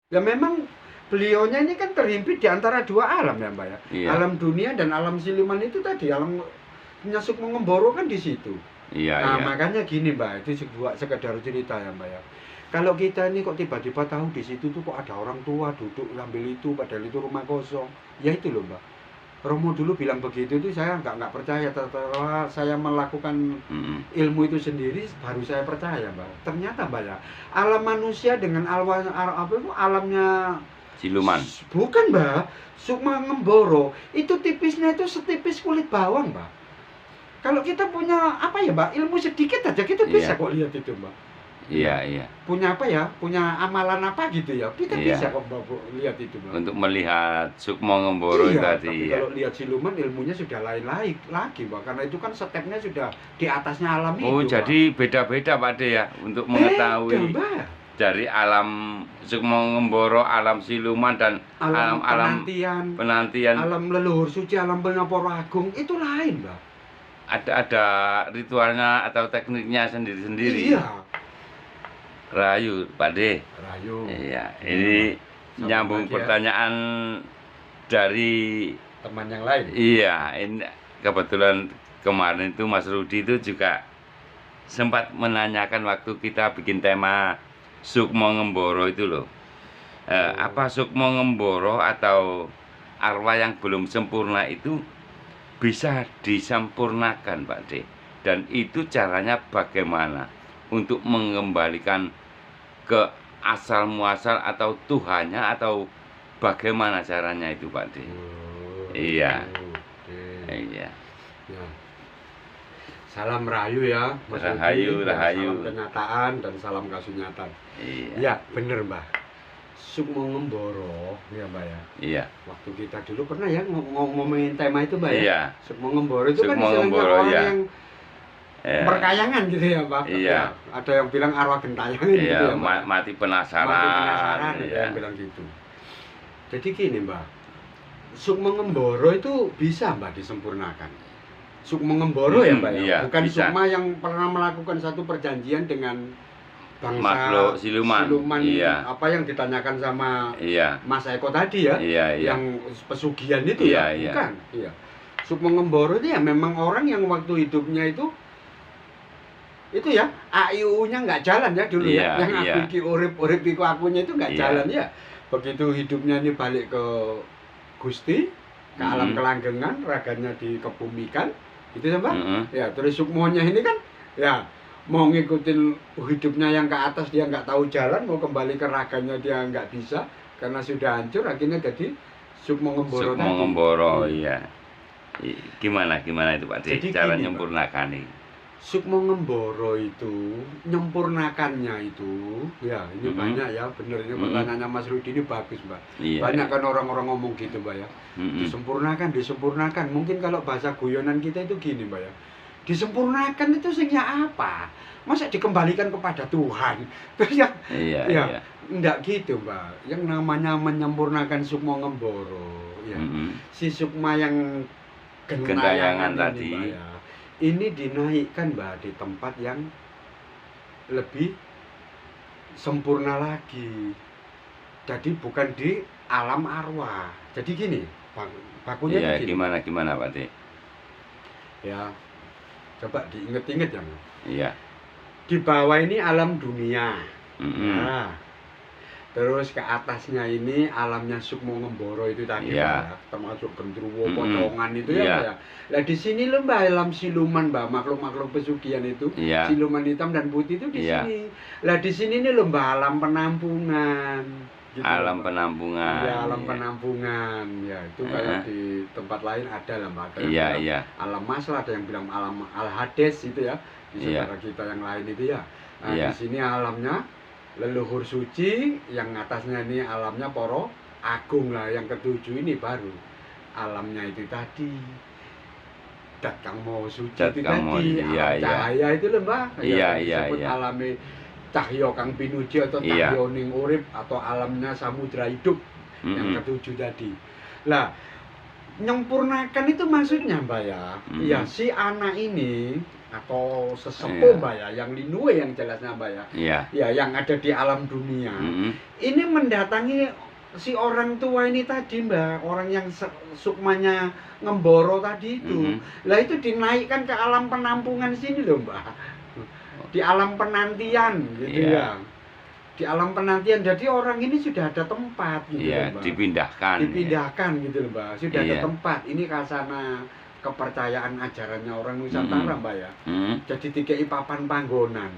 Ya memang beliaunya ini kan terhimpit di antara dua alam ya Mbak ya. Iya. Alam dunia dan alam siluman itu tadi, alam Sukmo Ngemboro kan di situ. Iya, Nah, iya. makanya gini Mbak, itu sekedar cerita ya Mbak ya. Kalau kita ini kok tiba-tiba tahu di situ tuh kok ada orang tua duduk ngambil itu, padahal itu rumah kosong. Ya itu loh Mbak. Romo dulu bilang begitu itu saya nggak percaya. Setelah saya melakukan ilmu itu sendiri baru saya percaya Mbak. Ternyata Mbak ya, alam manusia dengan alamnya Siluman. bukan Mbak, Sukmo Ngemboro itu tipisnya itu setipis kulit bawang Mbak. Kalau kita punya apa ya Mbak, ilmu sedikit aja kita bisa kok lihat itu Mbak. Iya, iya. Punya apa ya, punya amalan apa gitu ya, kita bisa kok Mbak lihat itu Mbak. Untuk melihat Sukmo Ngemboro tadi tapi ya. kalau lihat siluman ilmunya sudah lain lagi Mbak, karena itu kan stepnya sudah di atasnya alam Oh, itu. jadi beda-beda Pak De ya untuk mengetahui dari alam Sukmo Ngemboro, alam siluman dan alam penantian, alam leluhur suci, alam Pengapura Agung itu lain Mbak. Ada ritualnya atau tekniknya sendiri-sendiri. Iya. Rahayu Pak De. Rahayu. Iya, ini nyambung pertanyaan dari teman yang lain. Iya, ini kebetulan kemarin itu Mas Rudi itu juga sempat menanyakan waktu kita bikin tema Sukmo Ngemboro itu loh. Apa Sukmo Ngemboro atau arwah yang belum sempurna itu bisa disempurnakan Pak De? Dan itu caranya bagaimana untuk mengembalikan ke asal muasal atau Tuhannya, atau bagaimana caranya itu Pak De? Iya. Iya. Ya. Salam rahayu ya Mas Rahayu, rahayu. Salam kenyataan dan salam kasunyatan. Iya. Ya bener Mbak. Sukmo Ngemboro ya Mbak ya. Iya. Waktu kita dulu pernah ya ngomongin tema itu Mbak ya. Iya. Sukmo Ngemboro itu kan istilahnya orang yang berkayangan gitu ya Pak. Iya. Ya, ada yang bilang arwah gentayangan gitu ya Pak. Mati penasaran. Mati penasaran ada Iya. yang bilang gitu. Jadi gini Mbak, Sukmo Ngemboro itu bisa Mbak disempurnakan. Sukmo Ngemboro ya Mbak ya, iya, bukan bisa. Sukma yang pernah melakukan satu perjanjian dengan bangsa Makhluk siluman. Iya. Apa yang ditanyakan sama Iya. Mas Eko tadi ya, Iya, iya. yang pesugihan itu Iya, ya, iya. bukan. Iya. Sukmo Ngemboro itu ya memang orang yang waktu hidupnya itu ya AIU-nya nggak jalan ya dulu Iya, ya, yang iya. aku iki urip iku akunya itu nggak Iya. jalan ya. Begitu hidupnya ini balik ke Gusti, ke alam kelanggengan, raganya dikebumikan, gitu ya Mbak. Ya terus Sukmonya ini kan ya mau ngikutin hidupnya yang ke atas, dia nggak tahu jalan, mau kembali ke raganya dia nggak bisa karena sudah hancur, akhirnya jadi Sukmo Ngemboro. Sukmo Ngemboro, iya. Gimana itu Pak De, Jadi cara gini, nyempurnakan ini? Sukmo Ngemboro itu nyempurnakannya itu ya ini banyak ya, bener ini pertanyaannya Mas Rudi ini bagus Mbak. Iya, Banyak kan orang-orang ngomong gitu Mbak ya. Disempurnakan. Mungkin kalau bahasa guyonan kita itu gini Mbak ya. Disempurnakan itu sehingga apa? Masa dikembalikan kepada Tuhan? Terus ya, Iya. enggak gitu Mbak. Yang namanya menyempurnakan Sukmo Ngemboro ya. Si Sukma yang gentayangan tadi. Mbak ya. Ini dinaikkan Mbak di tempat yang lebih sempurna lagi. Jadi bukan di alam arwah. Jadi gini, bakunya Iya, begini. gimana Pak De? Ya, coba diinget-inget ya. Iya. Di bawah ini alam dunia. Nah, terus ke atasnya ini alamnya Sukmo Ngemboro itu tadi Iya. Mbak ya, termasuk Gendruwo, Pocongan itu ya Iya. Mbak ya. Lah di sini loh Mbak, alam siluman Mbak, makhluk-makhluk pesugihan itu, Iya. siluman hitam dan putih itu di Iya. sini. Lah di sini nih loh Mbak, alam penampungan. Gitu, alam Mbak. penampungan. Ya, alam Iya. penampungan. Ya, itu kayak di tempat lain ada lah Mbak. Ada yang Iya, bilang iya. alam maslah, ada yang bilang alam al-hades itu ya. Di Iya. saudara kita yang lain itu ya. Nah, Iya. di sini alamnya leluhur suci, yang atasnya ini alamnya Poro Agung lah, yang ketujuh ini baru alamnya itu tadi. Dat Kang Maha Suci Dat itu Kang Maha, tadi, iya, alam iya. cahaya itu loh Mbak. Iya, Yang iya, disebut iya. alame cahyo Kang Pinuji atau Iya. cahyo ning urip atau alamnya samudra hidup yang ketujuh tadi. Lah, nyempurnakan itu maksudnya Mbak ya. Ya si anak ini atau sesepuh Iya. Mbak ya, yang linue yang jelasnya Mbak ya. Iya. Ya, yang ada di alam dunia. Mm-mm. Ini mendatangi si orang tua ini tadi Mbak, orang yang sukmanya ngemboro tadi itu. Mm-mm. Lah itu dinaikkan ke alam penampungan sini loh Mbak. Di alam penantian gitu Iya. ya. Di alam penantian, jadi orang ini sudah ada tempat gitu Iya, loh Mbak. dipindahkan. Dipindahkan gitu loh Mbak. Sudah ada Iya. tempat. Ini kasana kepercayaan ajarannya orang Nusantara Mbak ya. Jadi dikei papan panggonan.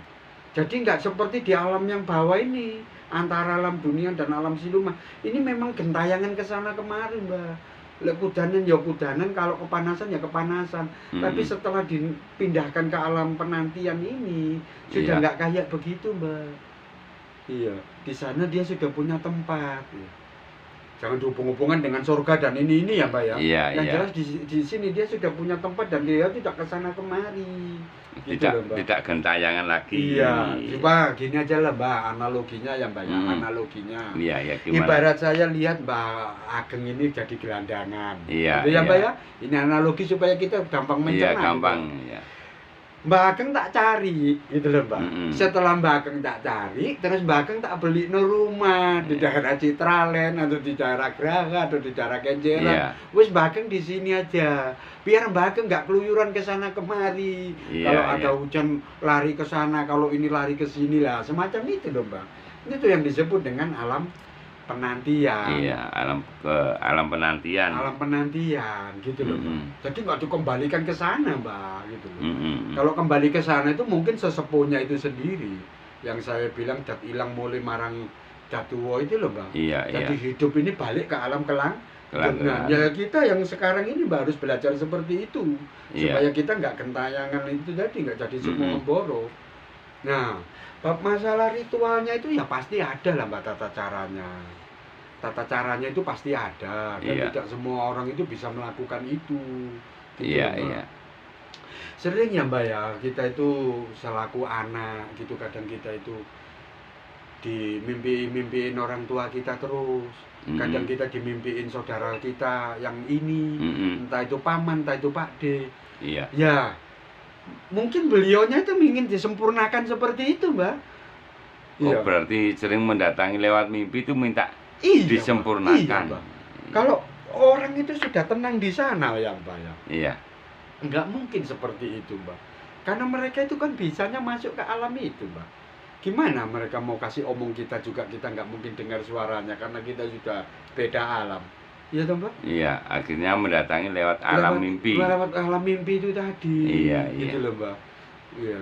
Jadi nggak seperti di alam yang bawah ini, antara alam dunia dan alam siluman. Ini memang gentayangan ke sana kemari Mbak. Lek kudanan ya kudanan, kalau kepanasan ya kepanasan. Tapi setelah dipindahkan ke alam penantian ini, sudah Iya. nggak kayak begitu Mbak. Iya, di sana dia sudah punya tempat. Jangan dihubung-hubungkan dengan surga dan ini ya Mbak ya. Iya, Yang iya. jelas di sini dia sudah punya tempat dan dia tidak ke sana kemari. Gitu Tidak loh, Mbak. tidak gentayangan lagi. Iya, coba gini aja lah Mbak, analoginya ya Mbak ya, analoginya. Iya, ya gimana? Ibarat saya lihat Mbak Ageng ini jadi gelandangan. Iya, Gitu ya Mbak iya. ya. Ini analogi supaya kita gampang Iya, mencerna. gampang, gitu. ya. Mbak Ageng tak cari, gitu loh Mbak. Setelah Mbak Ageng tak cari, terus Mbak Ageng tak beli no rumah di daerah Citraland atau di daerah Graha atau di daerah Kenjeran. Iya. Wis Mbak Ageng di sini aja. Biar Mbak Ageng nggak keluyuran ke sana kemari. Iya, Kalau ada iya. hujan lari ke sana, kalau ini lari ke sini lah, semacam itu loh Mbak. Itu yang disebut dengan alam penantian. Iya, alam penantian. Alam penantian gitu loh Mbak. Jadi nggak dikembalikan ke sana Mbak gitu loh. Kalau kembali ke sana itu mungkin sesepuhnya itu sendiri. Yang saya bilang dat ilang mulai marang datuwo itu loh Mbak. Iya, Jadi iya. hidup ini balik ke alam kelang. Nah, Kelang-kelang. ya kita yang sekarang ini Mbak harus belajar seperti itu. Iya. Supaya kita nggak gentayangan itu tadi, nggak jadi semua memboro. Nah, bab masalah ritualnya itu ya pasti ada lah Mbak tata caranya. Tata caranya itu pasti ada dan Iya. tidak semua orang itu bisa melakukan itu. Gitu Iya, loh, Mbak. iya. Sering ya Mbak ya, kita itu selaku anak gitu kadang kita itu dimimpi-mimpiin orang tua kita terus. Kadang kita dimimpiin saudara kita yang ini, entah itu paman, entah itu pakde. Iya. Ya, mungkin beliaunya itu ingin disempurnakan seperti itu Mbak. Oh, berarti sering mendatangi lewat mimpi itu minta Iya, Mbak. disempurnakan. Iya, Mbak. Kalau orang itu sudah tenang di sana ya Mbak ya, Iya. nggak mungkin seperti itu Mbak. Karena mereka itu kan bisanya masuk ke alam itu Mbak. Gimana mereka mau kasih omong kita juga, kita nggak mungkin dengar suaranya karena kita sudah beda alam. Iya toh Mbak? Iya, akhirnya mendatangi lewat alam mimpi. Lewat alam mimpi itu tadi. Iya, Gitu iya. loh Mbak. Iya.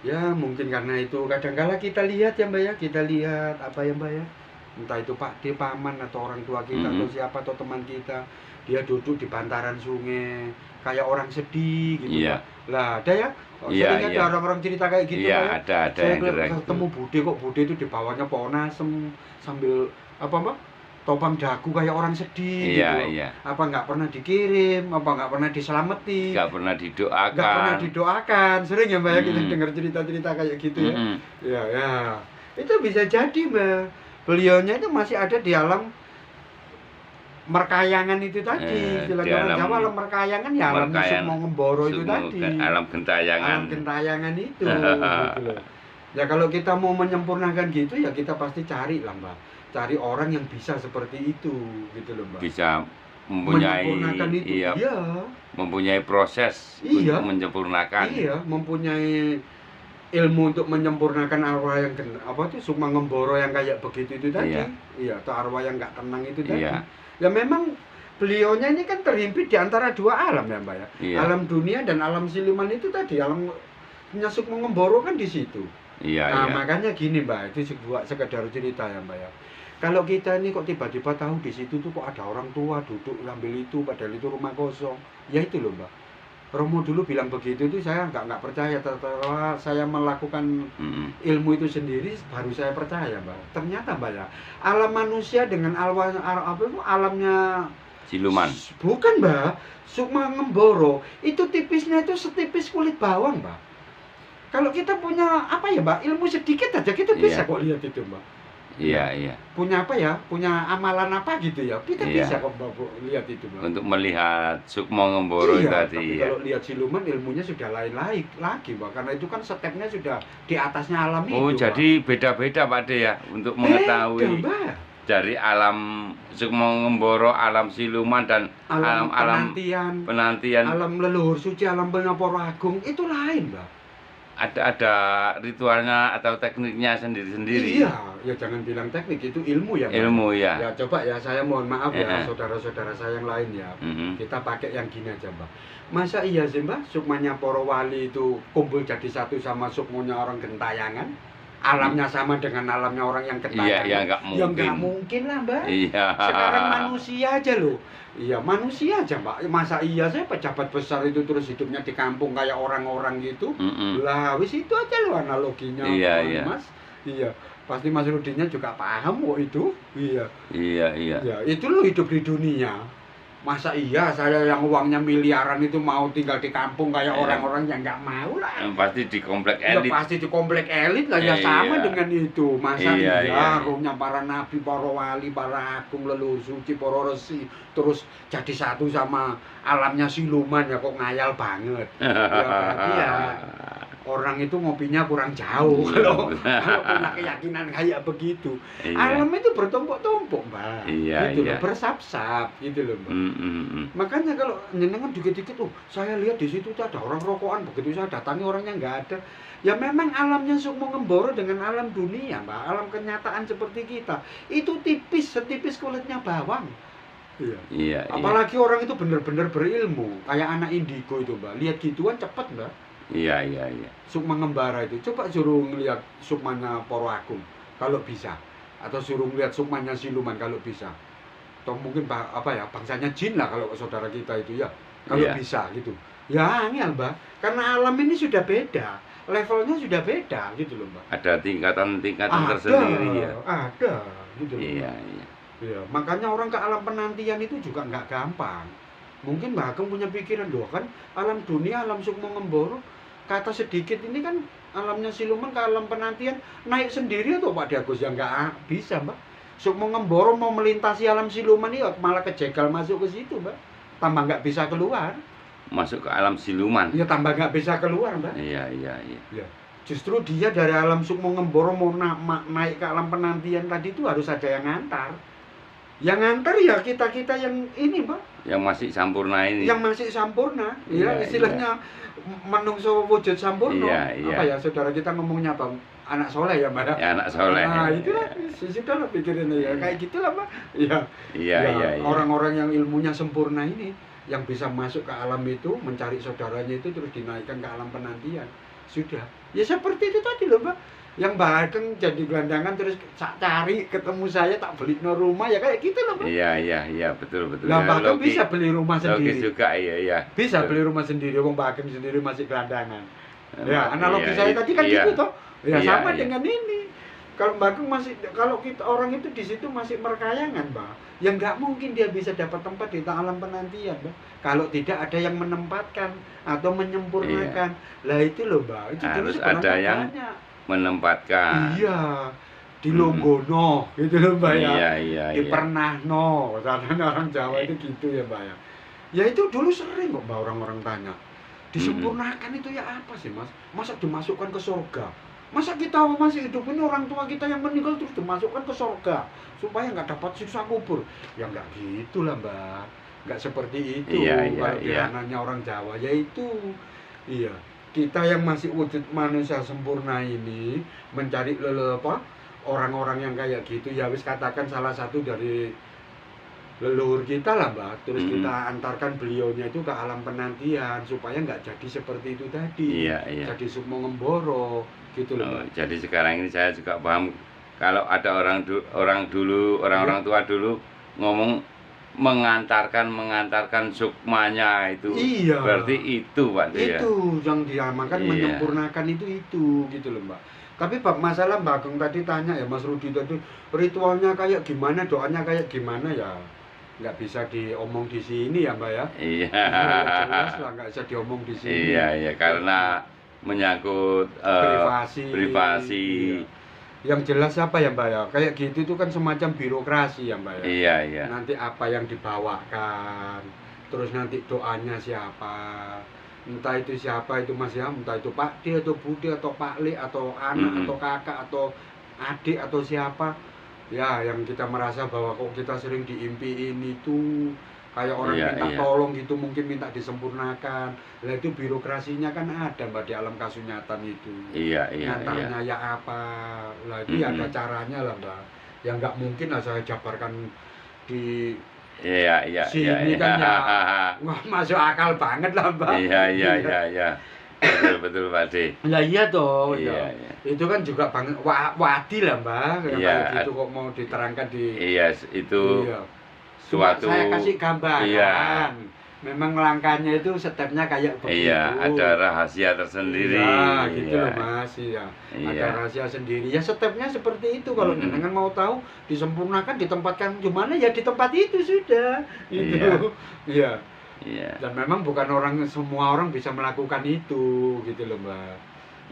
Ya mungkin karena itu kadang-kala kita lihat ya Mbak ya, kita lihat apa ya Mbak ya, entah itu pakde, paman atau orang tua kita atau siapa atau teman kita, dia duduk di bantaran sungai kayak orang sedih gitu Iya. Mbak. Lah ada ya, Iya, sering ada iya. orang-orang cerita kayak gitu Iya, Mbak ya. ada Saya yang gerak. ketemu Bude kok, Bude itu di bawahnya pohon asem sambil apa Mbak, topang dagu kayak orang sedih Iya, gitu. iya. Apa nggak pernah dikirim, apa nggak pernah diselamati, Nggak pernah didoakan. nggak pernah didoakan. Sering ya Mbak ya kita Mm. dengar cerita-cerita kayak gitu ya. Mm-mm. Ya, ya. Itu bisa jadi Mbak. Beliaunya itu masih ada di alam merkayangan itu tadi. Istilah di orang alam Jawa alam merkayangan ya alam merkayan- mau ngemboro itu Sukmo- tadi. Alam gentayangan. Alam gentayangan itu gitu loh. Ya kalau kita mau menyempurnakan gitu ya kita pasti cari lah Mbak. Cari orang yang bisa seperti itu gitu loh Mbak. Bisa mempunyai Menyempurnakan itu. iya, Iya. mempunyai proses Iya. untuk menyempurnakan. Iya, mempunyai ilmu untuk menyempurnakan arwah yang apa tuh sukma ngemboro yang kayak begitu itu tadi. Iya. Iya, atau arwah yang nggak tenang itu tadi. Iya. Ya memang beliaunya ini kan terhimpit di antara dua alam ya Mbak ya. Iya. Alam dunia dan alam siluman itu tadi, alam punya sukma ngemboro kan di situ. Iya, Nah, iya. makanya gini Mbak, itu sekedar cerita ya Mbak ya. Kalau kita ini kok tiba-tiba tahu di situ tuh kok ada orang tua duduk ngambil itu, padahal itu rumah kosong. Ya itu loh Mbak. Romo dulu bilang begitu itu saya nggak percaya. Setelah saya melakukan Mm-mm. ilmu itu sendiri baru saya percaya Mbak. Ternyata Mbak ya, alam manusia dengan apa itu alamnya Siluman. bukan Mbak, sukma ngemboro itu tipisnya itu setipis kulit bawang Mbak. Kalau kita punya apa ya Mbak, ilmu sedikit aja kita bisa Iya. kok lihat itu Mbak. Iya, iya. Punya apa ya? Punya amalan apa gitu ya? Kita Iya. bisa kok Mbak, lihat itu Mbak. Untuk melihat Sukmo Ngemboro Iya, tadi tapi ya. kalau lihat siluman ilmunya sudah lain lagi Mbak, karena itu kan stepnya sudah di atasnya alam Oh, itu Mbak. jadi beda-beda Pak De ya untuk Beda mengetahui Mbak. dari alam Sukmo Ngemboro, alam siluman dan Alam alam-alam penantian, penantian. alam leluhur suci, alam Pengapura Agung itu lain Mbak. Ada ritualnya atau tekniknya sendiri-sendiri. Iya, ya jangan bilang teknik, itu ilmu ya Mbak. Ilmu ya. Ya coba ya, saya mohon maaf ya Heeh. saudara-saudara saya yang lain ya. Mhm. Kita pakai yang gini aja Mbak. Masa iya sih Mbak, sukmanya para wali itu kumpul jadi satu sama sukmanya orang gentayangan? Alamnya sama dengan alamnya orang yang Iya, gentayangan? ya nggak Ya mungkin. nggak mungkin lah Mbak. Iya. Sekarang manusia aja loh. Iya, manusia aja Mbak. Masa iya saya pejabat besar itu terus hidupnya di kampung kayak orang-orang gitu? Mm-mm. Lah, wis itu aja loh analoginya, Iya, iya. Mas. Iya, pasti Mas Rudinya juga paham kok itu. Iya, Iya, iya. ya itu loh hidup di dunia. Masa iya saya yang uangnya miliaran itu mau tinggal di kampung kayak Iya. orang-orang yang nggak mau lah. Yang pasti di komplek Ya elit. pasti di komplek elit lah ya sama Iya. dengan itu. Masa Iya, iya. rohnya para nabi, para wali, para agung, leluhur suci, para resi terus jadi satu sama alamnya siluman ya kok ngayal banget. Ya berarti ya orang itu ngopinya kurang jauh kalau punya keyakinan kayak begitu. Iya. Alam itu bertumpuk-tumpuk, Mbak. Iya, gitu iya. loh, bersap-sap gitu loh, Mbak. Mm-mm. Makanya kalau jenengan dikit-dikit, saya lihat di situ tuh ada orang rokokan, begitu saya datangi orangnya nggak ada. Ya memang alamnya Sukmo Ngemboro dengan alam dunia, Mbak, alam kenyataan seperti kita, itu tipis, setipis kulitnya bawang. Iya. Iya, iya. Apalagi orang itu benar-benar berilmu, kayak anak indigo itu, Mbak. Lihat gituan cepet, Mbak. Iya, iya, iya. Sukma Ngembara itu, coba suruh ngelihat sukmanya Poro Agung kalau bisa, atau suruh ngelihat sukmanya siluman kalau bisa, atau mungkin apa ya bangsanya jin lah kalau saudara kita itu ya, kalau Iya. bisa gitu. Ya angel Mbak, karena alam ini sudah beda, levelnya sudah beda gitu loh Mbak. Ada tingkatan-tingkatan tersendiri ya. Ada gitu loh. Iya, iya. Iya, makanya orang ke alam penantian itu juga nggak gampang. Mungkin Mbak Ageng punya pikiran loh kan, alam dunia, alam Sukmo Ngemboro, kata sedikit ini kan alamnya siluman ke alam penantian naik sendiri atau Pak Agus yang nggak bisa Mbak. Sukmo Ngemboro mau melintasi alam siluman ini malah kejegal masuk ke situ Mbak. Tambah nggak bisa keluar. Masuk ke alam siluman. Ya tambah nggak bisa keluar Mbak. Iya, iya, iya. Ya. Justru dia dari alam Sukmo Ngemboro mau naik ke alam penantian tadi itu harus ada yang ngantar. Yang ngantar ya kita-kita yang ini Mbak. Yang masih sampurna ini. Yang masih sampurna, Iya, ya istilahnya menungso wujud sampurna. Iya, iya. Apa ya saudara kita ngomongnya apa? Anak soleh ya Mbak. Ya, anak soleh. Nah itulah, sudah lah pikirannya ya kayak gitulah Mbak. Ya, Iya, ya, iya, iya. orang-orang yang ilmunya sempurna ini, yang bisa masuk ke alam itu, mencari saudaranya itu terus dinaikkan ke alam penantian. Sudah, ya seperti itu tadi loh Mbak. Yang Mbak Ageng jadi gelandangan terus cari ketemu saya tak beli no rumah ya kayak gitu loh Mbak. Iya, iya, iya, betul, betul. Lah Mbak Ageng Logis- bisa beli rumah logis sendiri. juga, iya, iya. Bisa Betul. beli rumah sendiri, wong Mbak Ageng sendiri masih gelandangan. Ya, Iya, analogi saya tadi kan iya. gitu toh. Ya Iya, sama iya. dengan ini. Kalau Mbak Ageng masih, kalau kita orang itu di situ masih merkayangan, Mbak. Ya nggak mungkin dia bisa dapat tempat di alam penantian, Mbak. Kalau tidak ada yang menempatkan atau menyempurnakan. Lah itu loh, Mbak. Itu dulu Harus sebenarnya ada yang banyak. Menempatkan. Iya. Di Longgono, gitu loh, Mbak ya. Iya, iya, Di iya. Pernahno, karena orang Jawa itu gitu ya Mbak ya. Ya itu dulu sering kok Mbak orang-orang tanya. Disempurnakan itu ya apa sih Mas? Masa dimasukkan ke surga? Masa kita masih hidup ini orang tua kita yang meninggal terus dimasukkan ke surga supaya nggak dapat siksa kubur? Ya nggak gitulah Mbak. Nggak seperti itu Iya, iya, kalau iya. pirananya orang Jawa. Ya itu, iya. Kita yang masih wujud manusia sempurna ini mencari orang-orang yang kayak gitu ya wis katakan salah satu dari leluhur kita lah Mbak, terus kita antarkan beliaunya itu ke alam penantian supaya nggak jadi seperti itu tadi. Iya, iya. Jadi Sukmo Ngemboro gitu loh Oh, Mbak. jadi sekarang ini saya juga paham kalau ada orang dulu, orang-orang tua dulu ngomong mengantarkan sukmanya itu. Iya. Berarti itu Pak De, ya. Itu yang diamankan Iya. menyempurnakan itu gitu loh Mbak. Tapi Pak masalah Mbak Ageng tadi tanya ya Mas Rudi tadi ritualnya kayak gimana, doanya kayak gimana ya nggak bisa diomong di sini ya Mbak ya. Iya. Ya, jelas lah nggak bisa diomong di sini. Iya, iya, karena menyangkut Privasi. privasi. Iya. Yang jelas apa ya Mbak ya, kayak gitu itu kan semacam birokrasi ya Mbak ya. Iya, iya. Nanti apa yang dibawakan, terus nanti doanya siapa, entah itu siapa itu Mas ya, entah itu Pak D atau Bude atau Pak Le atau anak atau kakak atau adik atau siapa, ya yang kita merasa bahwa kok kita sering diimpiin itu kayak orang Iya, minta iya. tolong gitu, mungkin minta disempurnakan. Lah itu birokrasinya kan ada Mbak di alam kasunyatan itu. Iya, iya, iya. Ngantarnya ya apa, lah itu ya ada Mm-mm. caranya lah Mbak. Ya nggak mungkin lah saya jabarkan di Iya, iya, iya, sini iya. kan ya nggak masuk akal banget lah Mbak. Iya, iya, iya, iya. Betul, betul, Pak D. Ya iya toh, Iya, ya. iya. Itu kan juga banget wadi lah Mbak, yang Iya, kayak gitu kok mau diterangkan di Iya, itu iya. Cuma suatu saya kasih gambaran. iya. Memang langkahnya itu stepnya kayak begitu. Iya, ada rahasia tersendiri. Iya, gitu Iya. loh Mas. Iya. Ada Iya. rahasia sendiri. Ya stepnya seperti itu. Kalau Mm-mm. jenengan mau tahu, disempurnakan, ditempatkan gimana ya di tempat itu sudah. Gitu. Iya. Iya. Iya. Dan memang bukan semua orang bisa melakukan itu, gitu loh Mbak.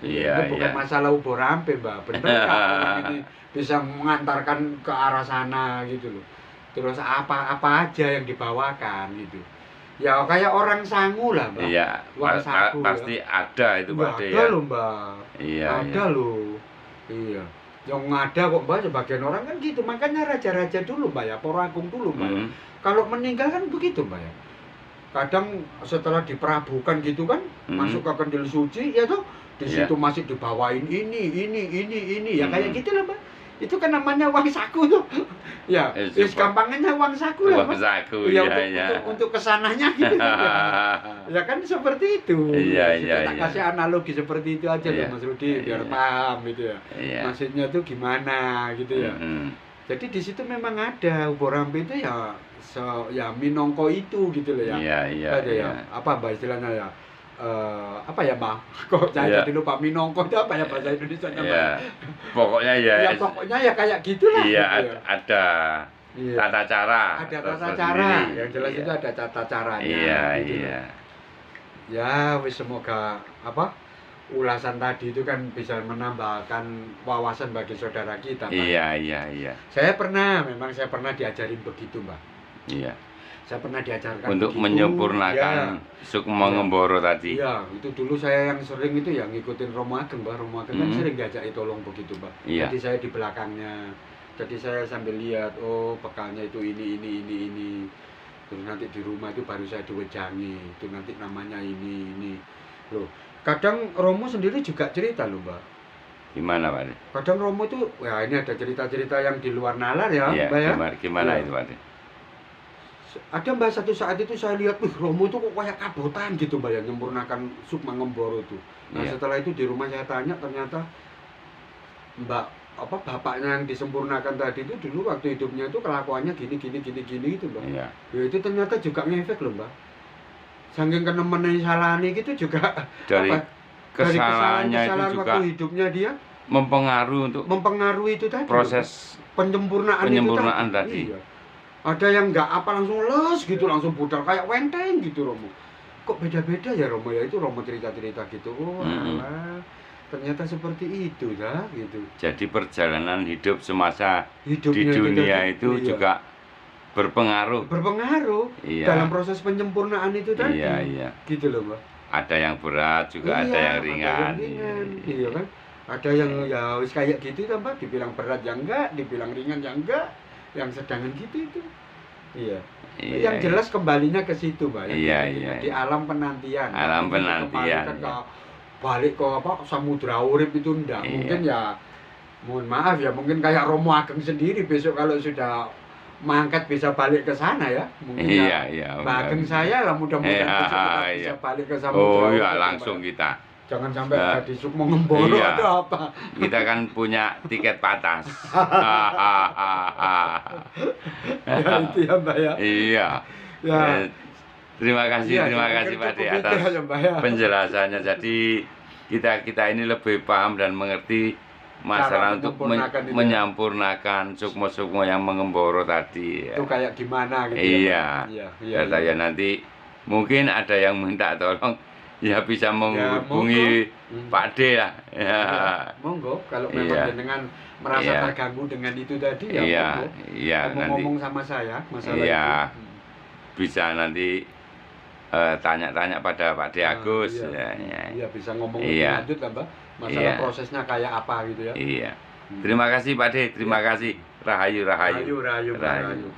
Iya, Itu bukan iya. masalah ubur rampe Mbak. Bener nggak orang ini bisa mengantarkan ke arah sana gitu loh. Terus apa aja yang dibawakan gitu. Ya kayak orang sangu lah Mbak. Iya, Uang saku, pasti ada itu, Pak D, ada ya. loh Mbak. Iya, Ada iya. loh. Iya. Yang ada kok Mbak, sebagian orang kan gitu. Makanya raja-raja dulu Mbak ya, para agung dulu Mbak ya. Mm. Kalau meninggal kan begitu Mbak ya. Kadang setelah diperabukan gitu kan, masuk ke kendil suci ya tuh, di Iya. situ masih dibawain ini ya kayak Mm. gitu lah Mbak. Itu kan namanya uang saku tuh. Ya, gampangnya uang saku lah Uang Mbak. saku, Ya, iya, iya. untuk kesananya gitu. Ya kan seperti itu. Iya, Kita iya, tak iya. kasih analogi seperti itu aja Iya. loh Mas Rudi, biar Iya. paham gitu ya. Iya. Maksudnya tuh gimana gitu ya. Mm-mm. Jadi di situ memang ada ubur rampe itu ya ya minongko itu gitu loh ya. Iya, iya, Ada ya. iya. Apa Mbak istilahnya ya? Apa ya Mbak? Kok saya Iya. jadi lupa minongko itu apa ya bahasa Indonesianya Mbak? Iya. Pokoknya ya. Ya pokoknya ya kayak gitulah. Iya, gitu ya. ada Iya. tata cara. Ada tata tersendiri. cara. Yang jelas Iya. itu ada tata caranya. Iya, gitu loh. iya. Ya, wis semoga ulasan tadi itu kan bisa menambahkan wawasan bagi saudara kita, Mbak. Iya, iya, iya. Memang saya pernah diajarin begitu, Mbak. Iya. Saya pernah diajarkan Untuk begitu. menyempurnakan Sukmo Iya. Ngemboro tadi. Iya, itu dulu saya yang sering itu ya ngikutin Romo Ageng, Mbak. Romo Ageng kan Mhm. sering diajak tolong begitu, Mbak. Iya. Jadi saya di belakangnya. Jadi saya sambil lihat, oh bekalnya itu ini. Terus nanti di rumah itu baru saya diwejangi. Itu nanti namanya ini. Loh, kadang Romo sendiri juga cerita loh, Mbak. Gimana, Pak D? Kadang Romo itu, ya ini ada cerita-cerita yang di luar nalar ya, Iya, Mbak ya. gimana Iya. itu, Pak D? Ada Mbak satu saat itu saya lihat, Romo itu kok kayak kabotan gitu Mbak ya, nyempurnakan Sukma Ngemboro itu. Nah Iya. setelah itu di rumah saya tanya, ternyata bapaknya yang disempurnakan tadi itu dulu waktu hidupnya itu kelakuannya gini gitu Mbak. Iya. Ya itu ternyata juga ngefek loh Mbak. Saking kenemenan salani gitu juga Dari apa, dari kesalahannya itu kesalahan juga waktu hidupnya dia mempengaruhi untuk mempengaruhi itu tadi. proses penyempurnaan penyempurnaan itu tadi. Iya. Ada yang nggak apa langsung les gitu, langsung budal kayak wenteng gitu Romo. Kok beda-beda ya Romo ya, itu Romo cerita-cerita gitu. Oh, alah, ternyata seperti itu dah gitu. Jadi perjalanan hidup semasa di Hidupnya dunia kita, itu iya, juga berpengaruh. berpengaruh Iya. dalam proses penyempurnaan itu tadi. Iya, iya. Gitu loh, Mbak. Ada yang berat juga, ada Iya, yang ringan. Iya kan? Ada yang ya wis kayak gitu kan, Mbak, dibilang berat ya enggak, dibilang ringan ya enggak, yang sedangan gitu itu. Iya. Iya, Yang iya. jelas kembalinya ke situ, Mbak. Yang Iya, kita iya, di alam penantian. Alam Tapi penantian, dikembalikan iya. balik ke samudra urip itu enggak. Iya. Mungkin ya mohon maaf ya, mungkin kayak Romo Ageng sendiri besok kalau sudah mangkat bisa balik ke sana ya. Mungkin Iya, ya. iya. Mbak Ageng saya lah mudah-mudahan Iya, besok kita iya. bisa balik ke samudra. Oh urip iya, itu, langsung Mbak. kita. Jangan sampai Nah, jadi Sukmo Ngemboro iya. atau apa. Kita kan punya tiket patas. Ya itu ya, Mbak ya. Iya. Ya. Terima kasih, Iya, terima saya kasih pikir Pak D cukup atas itu aja, Mbak, ya. penjelasannya. Jadi kita ini lebih paham dan mengerti masalah untuk menyempurnakan itu ya. menyampurnakan sukmo-sukmo yang mengemboro tadi. Itu kayak gimana gitu Iya. ya, Mbak? Iya. Kata ya nanti mungkin ada yang minta tolong ya bisa menghubungi monggo. Pak D lah. Ya. Monggo kalau memang Iya. jenengan merasa Iya. terganggu dengan itu tadi ya Iya, monggo. iya nanti Ngomong-ngomong sama saya masalah Iya. itu. bisa nanti tanya-tanya pada Pak D Agus. Iya. Ya, ya. Iya bisa ngomong Iya. lebih lanjut lah Mbak. Masalah Iya. prosesnya kayak apa gitu ya. Iya. Terima kasih Pak D, terima kasih. Rahayu, rahayu. Rahayu, rahayu, Rahayu. rahayu.